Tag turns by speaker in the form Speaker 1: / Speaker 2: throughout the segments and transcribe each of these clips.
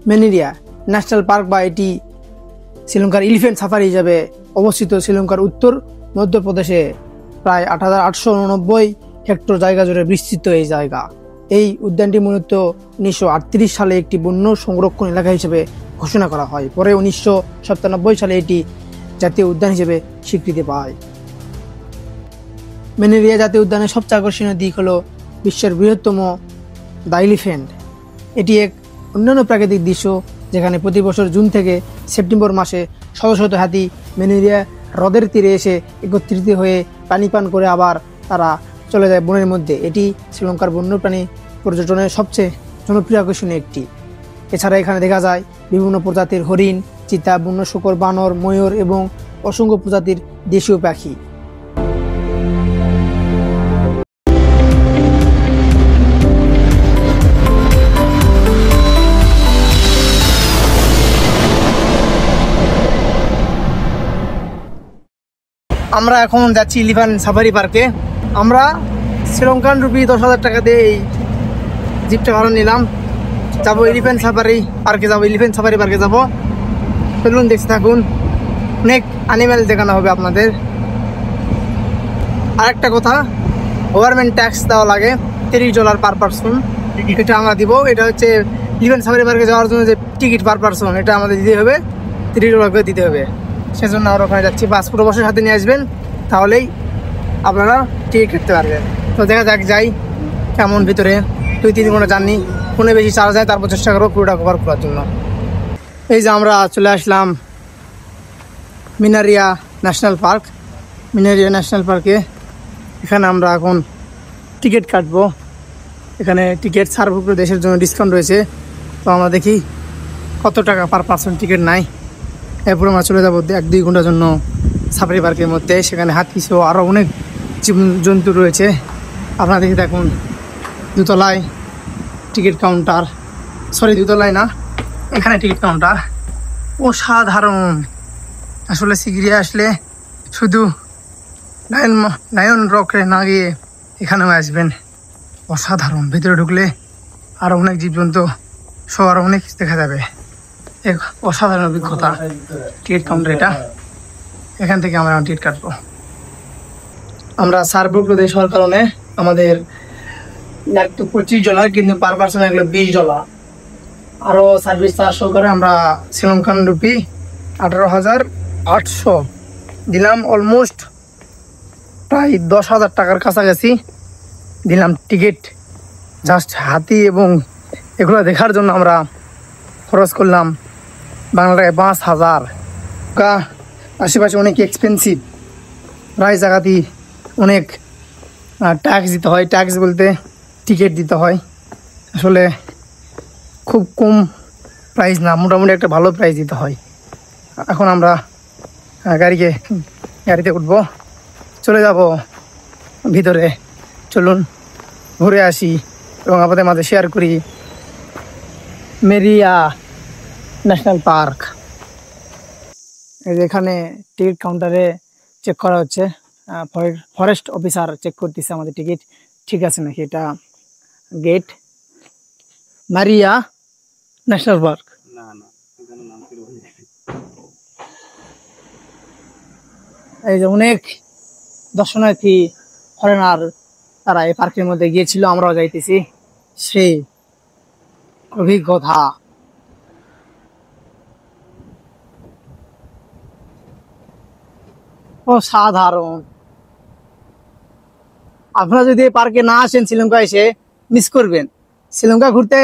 Speaker 1: Maria national park বা এটি শ্রীলঙ্কার এলিফ্যান্ট সাফারি হিসাবে অবস্থিত শ্রীলঙ্কার উত্তর মধ্যপ্রদেশে প্রায় ৮,৮৮৯ হেক্টর জায়গা জুড়ে বিস্তৃত এই জায়গা। এই উদ্যানটি মূলত ১৯৩৮ সালে একটি বন্য সংরক্ষণ এলাকা হিসেবে ঘোষণা করা হয়। পরে ১৯৯৭ সালে এটি জাতীয় উদ্যান হিসেবে স্বীকৃতি পায়। মেরিয়া জাতীয় উদ্যানের সবচেয়ে আকর্ষণীয় দিক হলো বিশ্বের বৃহত্তম দ্য এলিফ্যান্ট। এটি এক অন্যান্য প্রাকৃতিক দৃশ্য যেখানে প্রতি বছর জুন থেকে সেপ্টেম্বর মাসে শত শত হাতি মেরিয়া হ্রদের তীরে এসে একত্রিত হয়ে পানি পান করে আবার তারা চলে যায় বনের মধ্যে। এটি শ্রীলঙ্কার বন্যপ্রাণী পর্যটনের সবচেয়ে জনপ্রিয় আকর্ষণীয় একটি। এছাড়া এখানে দেখা যায় বিভিন্ন প্রজাতির হরিণ, চিতা, বন্য শূকর, বানর, ময়ূর এবং অসংখ্য প্রজাতির দেশীয় পাখি। আমরা এখন যাচ্ছি এলিফ্যান্ট সাফারি পার্কে। আমরা শ্রীলঙ্কান রুপি ১০,০০০ টাকা দিয়ে এই জিপটা ভাড়া নিলাম। যাবো এলিফ্যান্ট সাফারি পার্কে যাবো। চলুন দেখতে থাকুন, অনেক অ্যানিম্যাল দেখানো হবে আপনাদের। আরেকটা কথা, গভর্নমেন্ট ট্যাক্স দেওয়া লাগে $30 পার পারসন, এটা আমরা দিব। এটা হচ্ছে এলিফ্যান্ট সাফারি পার্কে যাওয়ার জন্য যে টিকিট পার পারসন, এটা আমাদের দিতে হবে, $30 করে দিতে হবে। সেজন্য আমরা ওখানে যাচ্ছি। পাসপোর্ট অবশ্যই সাথে নিয়ে আসবেন, তাহলেই আপনারা টিকিট কাটতে পারবেন। তো দেখা যাক যাই কেমন, ভিতরে 2-3 ঘন্টা জার্নি, ফোনে বেশি চার্জ হয়, তারপর চেষ্টা করবো পুরোটা কভার করার জন্য। এই যে আমরা চলে আসলাম মিনারিয়া ন্যাশনাল পার্কে। এখানে আমরা এখন টিকিট কাটবো। এখানে টিকিট সার্বভৌম দেশের জন্য ডিসকাউন্ট রয়েছে। তো আমরা দেখি কত টাকা পার পার্সন টিকিট নাই। এরপর আমরা চলে যাবো 1-2 ঘন্টার জন্য সাফারি পার্কের মধ্যে। সেখানে হাতি সহ আরও অনেক জন্তু রয়েছে। আপনারা দেখে দেখুন, দোতলায় টিকিট কাউন্টার, দোতলায় না, এখানে টিকিট কাউন্টার। অসাধারণ। আসলে সিগিরিয়া আসলে শুধু লায়ন রকে না গিয়ে এখানেও আসবেন, অসাধারণ। ভিতরে ঢুকলে আরও অনেক জীবজন্তু সহ আরও অনেক কিছু দেখা যাবে। এক অসাধারণ অভিজ্ঞতা। টিকিট কাউন্টার এটা, এখান থেকে আমরা টিকিট কাটবো। আমরা সার্বভৌম দেশ হওয়ার কারণে আমাদের লাগতো $25, কিন্তু পার পার্সন এগুলো $20। আরও সার্ভিস চার্জ সহকারে আমরা শ্রীলঙ্কান রুপি 18,800 দিলাম। অলমোস্ট প্রায় 10,000 টাকার কাছাকাছি দিলাম টিকিট। জাস্ট হাতি এবং এগুলো দেখার জন্য আমরা খরচ করলাম বাংলা টাকায় 5,000। আশেপাশে অনেক এক্সপেন্সিভ, প্রায় জায়গাতেই অনেক ট্যাক্স দিতে হয়। ট্যাক্স বলতে টিকিট দিতে হয়। আসলে খুব কম প্রাইস না, মোটামুটি একটা ভালো প্রাইস দিতে হয়। এখন আমরা গাড়িতে উঠবো, চলে যাব ভিতরে। চলুন ঘুরে আসি এবং আপনাদের মাঝে শেয়ার করি মেরিয়া ন্যাশনাল পার্ক। এই যে এখানে টিকিট কাউন্টারে চেক করা হচ্ছে, ফরেস্ট অফিসার চেক করতেছে আমাদের টিকিট ঠিক আছে নাকি। এটা গেট মেরিয়া ন্যাশনাল পার্ক। এই যে অনেক দর্শনার্থী ফরেনার তারা এই পার্কের মধ্যে গিয়েছিল, আমরাও যাইতেছি। সেই অভিজ্ঞতা অসাধারণ। আপনারা যদি এই পার্কে না আসেন, শ্রীলঙ্কা এসে মিস করবেন। শ্রীলঙ্কা ঘুরতে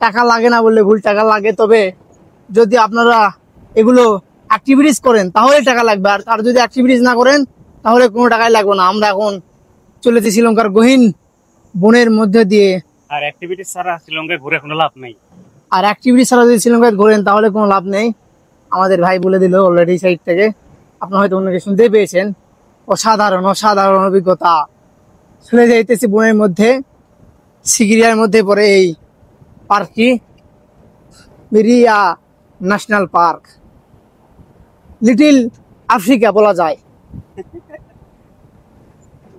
Speaker 1: টাকা লাগে না বললে ভুল, টাকা লাগে। তবে যদি আপনারা এগুলো অ্যাক্টিভিটিস করেন তাহলে টাকা লাগবে, আর যদি অ্যাক্টিভিটিস না করেন তাহলে কোনো টাকাই লাগবে না। আমরা এখন চলেছি শ্রীলঙ্কার গহীন বনের মধ্যে দিয়ে।
Speaker 2: আর অ্যাক্টিভিটিস ছাড়া শ্রীলঙ্কায় ঘুরে কোনো লাভ নেই।
Speaker 1: যদি শ্রীলঙ্কায় ঘোরেন তাহলে কোনো লাভ নেই। আমাদের ভাই বলে দিল অলরেডি সাইড থেকে, আপনারা হয়তো অন্যকে শুনতে পেয়েছেন। অসাধারণ অভিজ্ঞতা। চলে যাইতেছি বনের মধ্যে, সিগিরিয়ার মধ্যে পড়ে এই পার্কটি, Maria national park. Little Africa বলা যায়।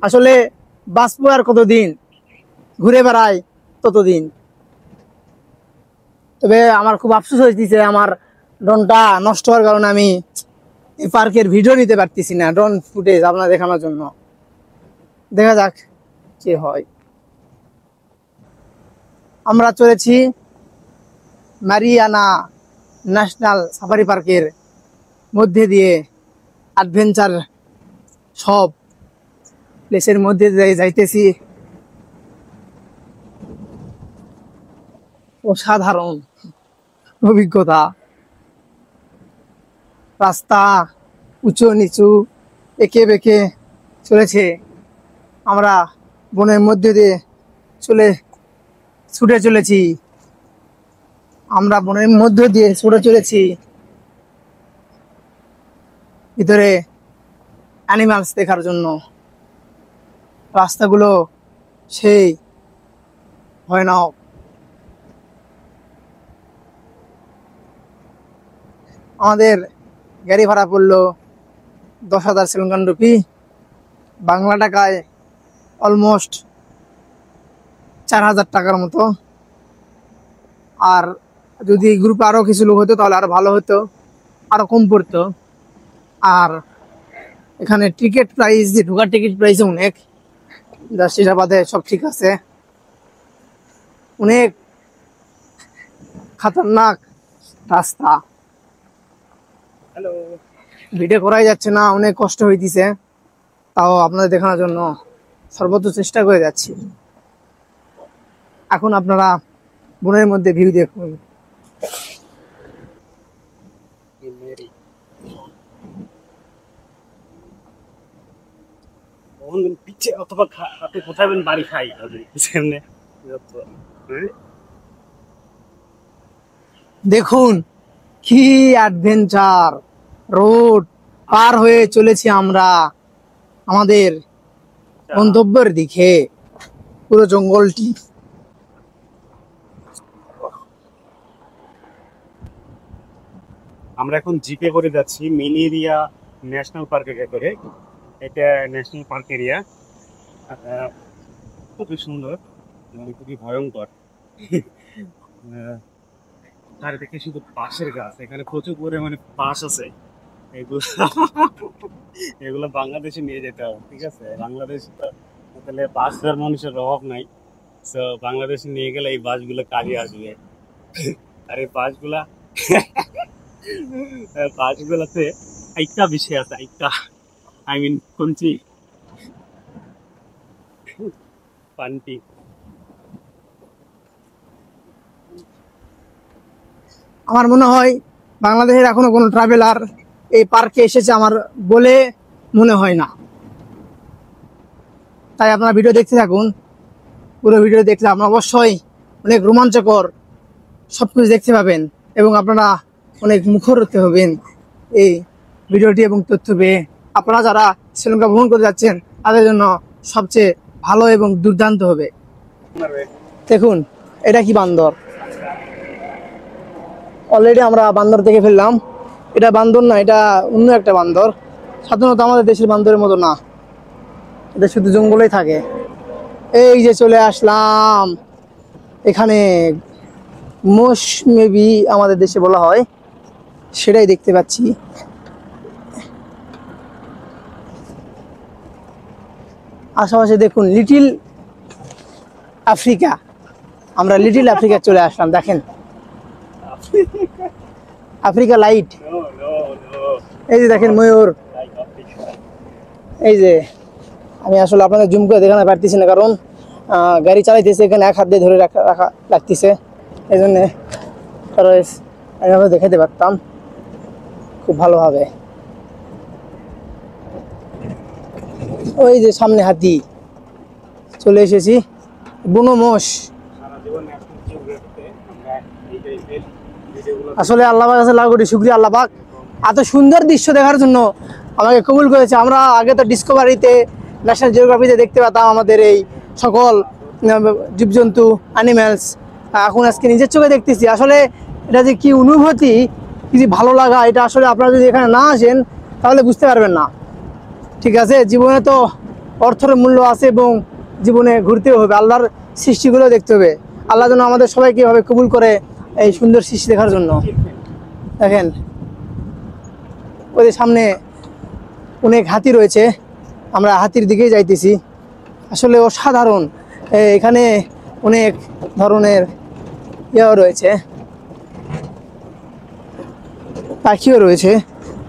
Speaker 1: আসলে বাঁচবো আর কতদিন, ঘুরে বেড়াই ততদিন। তবে আমার খুব আফসোস হয়েছে, আমার ড্রোনটা নষ্ট হওয়ার কারণে আমি এই পার্কের ভিডিও নিতে পারতেছি না, ড্রোন ফুটেজ আপনার দেখানোর জন্য। দেখা যাক কি হয়। আমরা চলেছি মারিয়ানা ন্যাশনাল সাফারি পার্কের মধ্যে দিয়ে, অ্যাডভেঞ্চার সব প্লেসের মধ্যে দিয়ে যাইতেছি। অসাধারণ অভিজ্ঞতা, রাস্তা উঁচু নিচু এঁকে বেঁকে চলেছে। আমরা বনের মধ্যে দিয়ে ছুটে চলেছি, আমরা বনের মধ্যে দিয়ে ছুটে চলেছি। ভিতরে অ্যানিমালস দেখার জন্য। রাস্তাগুলো সেই ভয়ানক। আমাদের গাড়ি ভাড়া পড়লো 10,000 শ্রীলঙ্কান রুপি, বাংলা টাকায় অলমোস্ট 4,000 টাকার মতো। আর যদি গ্রুপে আরও কিছু লোক হতো তাহলে আরো ভালো হতো, আরো কম পড়তো। আর এখানে টিকিট প্রাইস, যে ঢোকার টিকিট প্রাইস অনেক, সেটা বাদে সব ঠিক আছে। অনেক খাতারনাক রাস্তা,
Speaker 2: হ্যালো।
Speaker 1: ভিডিও করাই যাচ্ছে না, অনেক কষ্ট হইতেছে। তাও আপনাদের দেখানোর জন্য সর্বোচ্চ চেষ্টা করে যাচ্ছি। এখন আপনারা বনের মধ্যে ভিউ দেখুন।
Speaker 2: পিছে অথবা আপনি কোথায় বাড়ি খাই সামনে।
Speaker 1: দেখুন কি অ্যাডভেঞ্চার রোড পার হয়ে চলেছি আমরা আমাদের গন্তব্যের দিকে। পুরো জঙ্গলটি,
Speaker 2: আমরা এখন জিপে করে যাচ্ছি মিনিরিয়া ন্যাশনাল পার্কে করে। এটা ন্যাশনাল পার্ক এরিয়া, খুবই সুন্দর এবং খুবই ভয়ঙ্কর। চারিদিকে শুধু বাঁশের গাছ, এখানে প্রচুর পরিমাণে বাঁশ আছে। এগুলো এগুলো বাংলাদেশে নিয়ে যেতে হবে, ঠিক আছে? বাংলাদেশ তাহলে বাঁশ দেওয়ার মানুষের অভাব নাই, তো বাংলাদেশে নিয়ে গেলে এই বাঁশগুলো কাজে আসবে। আর এই বাঁশগুলাতে আইকা বিষয় আছে, আইকা আই মিন কঞ্চি পান্টি।
Speaker 1: আমার মনে হয় বাংলাদেশের এখনো কোনো ট্রাভেলার এই পার্কে এসেছে আমার বলে মনে হয় না। তাই আপনারা ভিডিও দেখতে থাকুন। পুরো ভিডিও দেখলে আপনারা অবশ্যই অনেক রোমাঞ্চকর সবকিছু দেখতে পাবেন এবং আপনারা অনেক মুখর হতে হবেন এই ভিডিওটি এবং তথ্য পেয়ে। আপনারা যারা শ্রীলঙ্কা ভ্রমণ করে যাচ্ছেন তাদের জন্য সবচেয়ে ভালো এবং দুর্দান্ত হবে। দেখুন এটা কি বান্দর, অলরেডি আমরা বান্দর দেখে ফেললাম। এটা বান্দর না, এটা অন্য একটা বান্দর। সাধারণত আমাদের দেশের বান্দরের মতো না, এটা শুধু জঙ্গলেই থাকে। এই যে চলে আসলাম এখানে, মোষ মেবি আমাদের দেশে বলা হয়, সেটাই দেখতে পাচ্ছি। আশেপাশে দেখুন লিটিল আফ্রিকা, আমরা লিটিল আফ্রিকা চলে আসলাম। দেখেন আফ্রিকা লাইট, এই যে দেখেন ময়ূর। এই যে আমি আসলে আপনাদের জুম করে দেখাতে পারতেছি না, কারণ গাড়ি চালাইতেছে, এখানে এক হাত দিয়ে ধরে রাখা লাগতেছে, এই জন্যে আমি দেখাতে পারতাম খুব ভালোভাবে। ওই যে সামনে হাতি, চলে এসেছি। বুনো মোষ, আসলে আল্লাহ পাক কাছে লাখ কোটি শুকরিয়া। আল্লাহ পাক এত সুন্দর দৃশ্য দেখার জন্য আমাকে কবুল করেছে। আমরা আগে তো ডিসকভারিতে, ন্যাশনাল জিওগ্রাফিতে দেখতে পেতাম আমাদের এই সকল জীবজন্তু, অ্যানিম্যালস। এখন আজকে নিজের চোখে দেখতেছি। আসলে এটা যে কি অনুভূতি, কি যে ভালো লাগা, এটা আসলে আপনারা যদি এখানে না আসেন তাহলে বুঝতে পারবেন না। ঠিক আছে, জীবনে তো অর্থের মূল্য আছে এবং জীবনে ঘুরতেও হবে, আল্লাহর সৃষ্টিগুলো দেখতে হবে। আল্লাহ যেন আমাদের সবাইকে এভাবে কবুল করে এই সুন্দর সৃষ্টি দেখার জন্য। দেখেন ওদের সামনে অনেক হাতি রয়েছে, আমরা হাতির দিকেই যাইতেছি। আসলে অসাধারণ, এখানে অনেক ধরনের ইয়েও রয়েছে, পাখিও রয়েছে।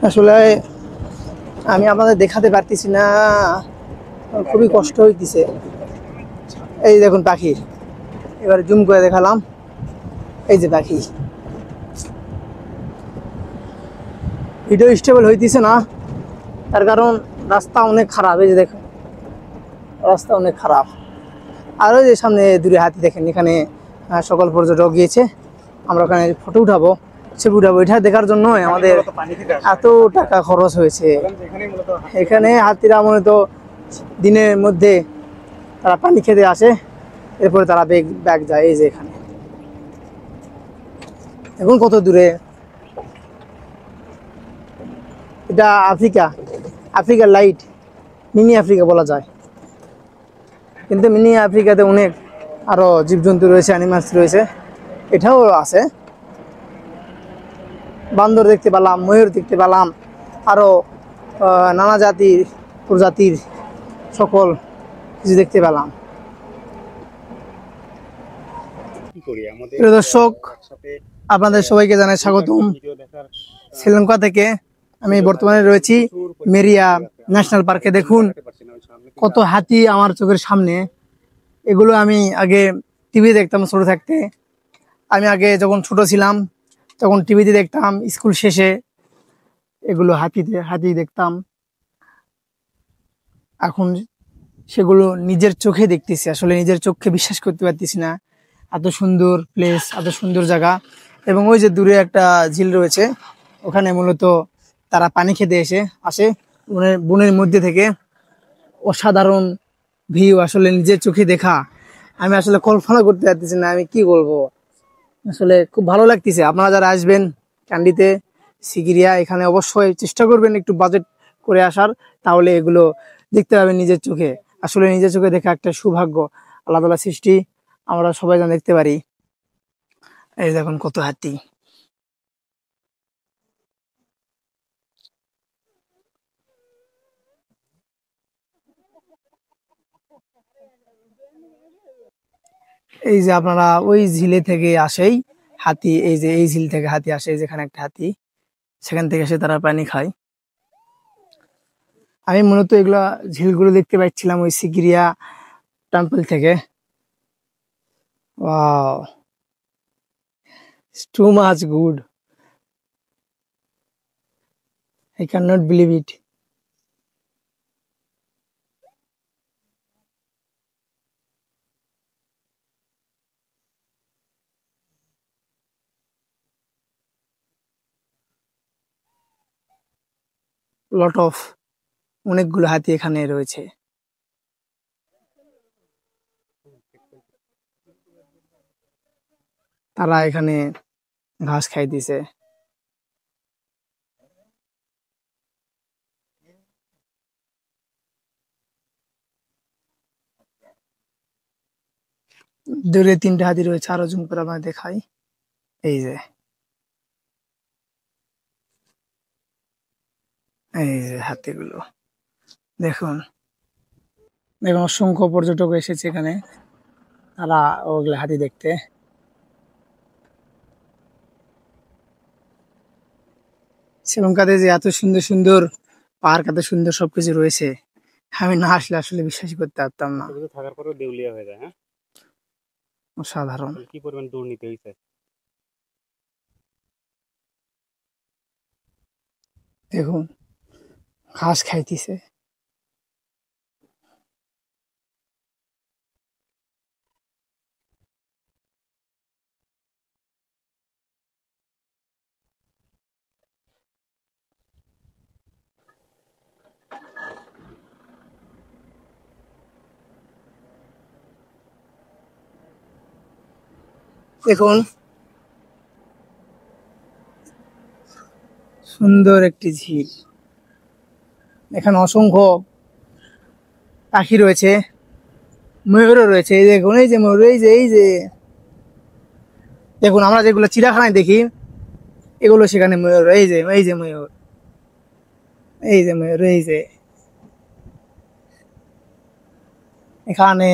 Speaker 1: আসলে আমি আপনাদের দেখাতে পারতেছি না, আমার খুবই কষ্ট হইতেছে। এই দেখুন পাখি, এবারে জুম করে দেখালাম, এই যে পাখি। ভিডিও স্টেবল হইতেছে না, তার কারণ রাস্তা অনেক খারাপ। এই যে দেখুন রাস্তা অনেক খারাপ। আর ওই যে সামনে দূরে হাতি দেখেন, এখানে সকল পর্যটক গিয়েছে, আমরা ওখানে ফটো উঠাবো, ছবি উঠাবো। এটা দেখার জন্য আমাদের এত টাকা খরচ হয়েছে। এখানে হাতিরা মূলত দিনের মধ্যে তারা পানি খেতে আসে, এরপরে তারা ব্যাগ যায়। এই যে এখানে এখন কত দূরে, এটা আফ্রিকার লাইট, মিনি আফ্রিকা বলা যায়। কিন্তু মিনি আফ্রিকাতে অনেক আরো জীবজন্তু রয়েছে, অ্যানিমালস রয়েছে, এটাও আছে। বান্দর দেখতে পেলাম, ময়ূর দেখতে পেলাম, আরো নানা জাতির প্রজাতির সকল কিছু দেখতে পেলাম। প্রিয় দর্শক, আপনাদের সবাইকে জানাই স্বাগতম। শ্রীলঙ্কা থেকে আমি বর্তমানে রয়েছি মেরিয়া ন্যাশনাল পার্কে। দেখুন কত হাতি আমার চোখের সামনে। এগুলো আমি আগে টিভি দেখতাম ছোট থাকতে। আমি আগে যখন ছোট ছিলাম তখন টিভিতে দেখতাম, স্কুল শেষে এগুলো হাতি দেখতাম। এখন সেগুলো নিজের চোখে দেখতেছি, আসলে নিজের চোখে বিশ্বাস করতে পারতেছি না। এত সুন্দর প্লেস, এত সুন্দর জায়গা। এবং ওই যে দূরে একটা ঝিল রয়েছে, ওখানে মূলত তারা পানি খেতে আসে বনের মধ্যে থেকে। অসাধারণ ভিউ, আসলে নিজের চোখে দেখা আমি আসলে কল্পনা করতে পারতেছি না, আমি কি বলবো। আসলে খুব ভালো লাগতেছে। আপনারা যারা আসবেন কান্ডিতে, সিগিরিয়া, এখানে অবশ্যই চেষ্টা করবেন একটু বাজেট করে আসার, তাহলে এগুলো দেখতে পাবেন নিজের চোখে। আসলে নিজের চোখে দেখা একটা সৌভাগ্য, আল্লাহ তাআলার সৃষ্টি, আমরা সবাই যেন দেখতে পারি। এই দেখুন কত হাতি। এই যে আপনারা ওই ঝিলে থেকে আসেই হাতি, এই যে এই ঝিল থেকে হাতি আসে, যেখানে একটা হাতি, সেখান থেকে এসে তারা পানি খায়। আমি মূলত এগুলা ঝিলগুলো দেখতে পাচ্ছিলাম ওই সিগিরিয়া টেম্পল থেকে। Wow, it's too much good, I cannot believe it. Lot of, অনেকগুলো হাতি এখানে রয়েছে। তারা এখানে ঘাস খাইতেছে। দূরে 3টা হাতি রয়েছে, আরো জুম করে আপনাদের দেখাই। এই যে হাতিগুলো দেখুন, দেখুন অসংখ্য পর্যটক এসেছে এখানে, তারা ওগুলো হাতি দেখতে। শ্রীলঙ্কাতে যে এত সুন্দর সুন্দর পার্ক, এত সুন্দর সবকিছু রয়েছে, আমি না আসলে আসলে বিশ্বাসই করতে পারতাম না।
Speaker 2: থাকার পরেও দেউলিয়া হয়ে যায়। হ্যাঁ,
Speaker 1: অসাধারণ।
Speaker 2: কি পরিমাণ দুর্নীতি হয়েছে।
Speaker 1: দেখুন ঘাস খাইতেছে। দেখুন সুন্দর একটি ঝিল, এখানে অসংখ্য পাখি রয়েছে, ময়ূরও রয়েছে। এই দেখুন, এই যে ময়ূর, এই যে দেখুন আমরা যেগুলো চিড়িয়াখানায় দেখি এগুলো সেখানে ময়ূর, এই যে ময়ূর, এই যে ময়ূর, এই যে এখানে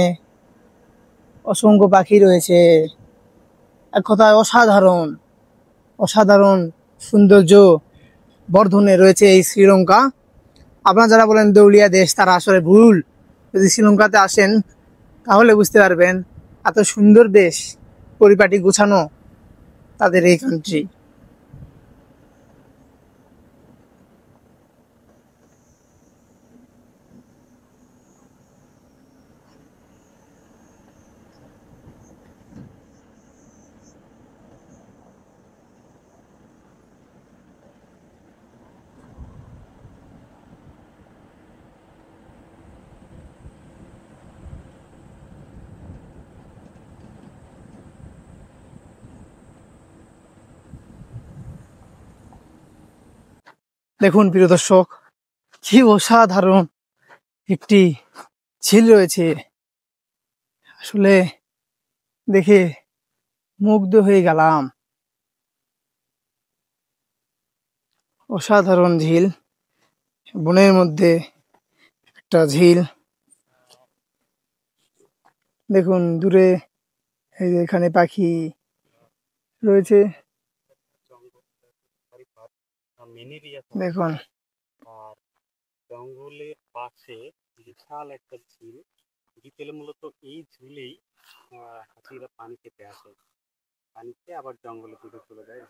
Speaker 1: অসংখ্য পাখি রয়েছে। এক কথায় অসাধারণ, অসাধারণ সৌন্দর্য বর্ধনে রয়েছে এই শ্রীলঙ্কা। আপনারা যারা বলেন দেউলিয়া দেশ, তারা আসলে ভুল। যদি শ্রীলঙ্কাতে আসেন তাহলে বুঝতে পারবেন এত সুন্দর দেশ, পরিপাটি গোছানো তাদের এই কান্ট্রি। দেখুন প্রিয় দর্শক, কি অসাধারণ একটি ঝিল রয়েছে। আসলে দেখে মুগ্ধ হয়ে গেলাম। অসাধারণ ঝিল, বনের মধ্যে একটা ঝিল। দেখুন দূরে এই যে এখানে পাখি রয়েছে, দেখুন।
Speaker 2: আর জঙ্গলের পাশে বিশাল একটা ঝিল। বিকেলে মূলত এই ঝিলেই হাতিরা পানি খেতে আসে, পানি খেয়ে আবার জঙ্গলে ঘুরে চলে যায়।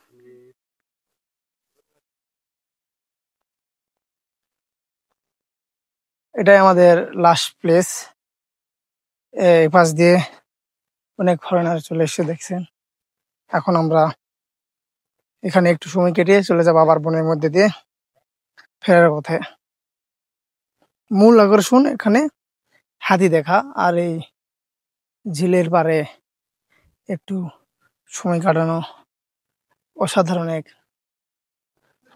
Speaker 1: এটাই আমাদের লাস্ট প্লেস। এই পাশ দিয়ে অনেক ফরেনার চলে এসে দেখছেন। এখন আমরা এখানে একটু সময় কেটে চলে যাবো আবার বনের মধ্যে দিয়ে ফেরার পথে। মূল আকর্ষণ এখানে হাতি দেখা আর এই ঝিলের পারে একটু সময় কাটানো। অসাধারণ এক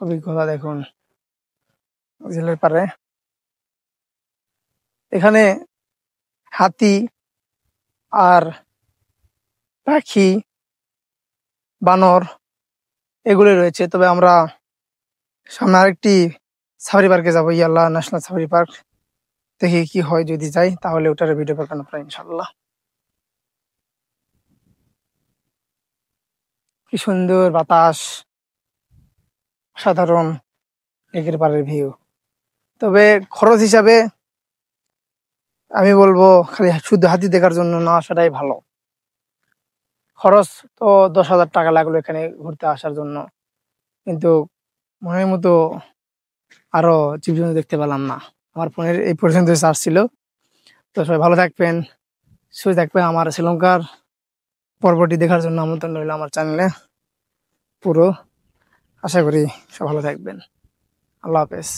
Speaker 1: অভিজ্ঞতা। দেখুন ঝিলের পারে এখানে হাতি আর পাখি, বানর এগুলো রয়েছে। তবে আমরা সামনে আরেকটি সাফারি পার্কে যাবো, ইয়াল্লা ন্যাশনাল সাফারি পার্ক। দেখি কি হয়, যদি যাই তাহলে ওটার ভিডিও পাবেন আপনারা ইনশাল্লাহ। কি সুন্দর বাতাস, সাধারণ লেকের পাড়ের ভিউ। তবে খরচ হিসাবে আমি বলবো খালি শুধু হাতি দেখার জন্য না আসাটাই ভালো। খরচ তো 10,000 টাকা লাগলো এখানে ঘুরতে আসার জন্য, কিন্তু মনের মতো আরো জীবজন্তু দেখতে পেলাম না। আমার ফোনের এই পর্যন্ত চার্জ ছিল। তো সবাই ভালো থাকবেন, সুস্থ থাকবেন। আমার শ্রীলঙ্কার পর্বটি দেখার জন্য আমন্ত্রণ রইল আমার চ্যানেলে পুরো। আশা করি সব ভালো থাকবেন। আল্লাহ হাফেজ।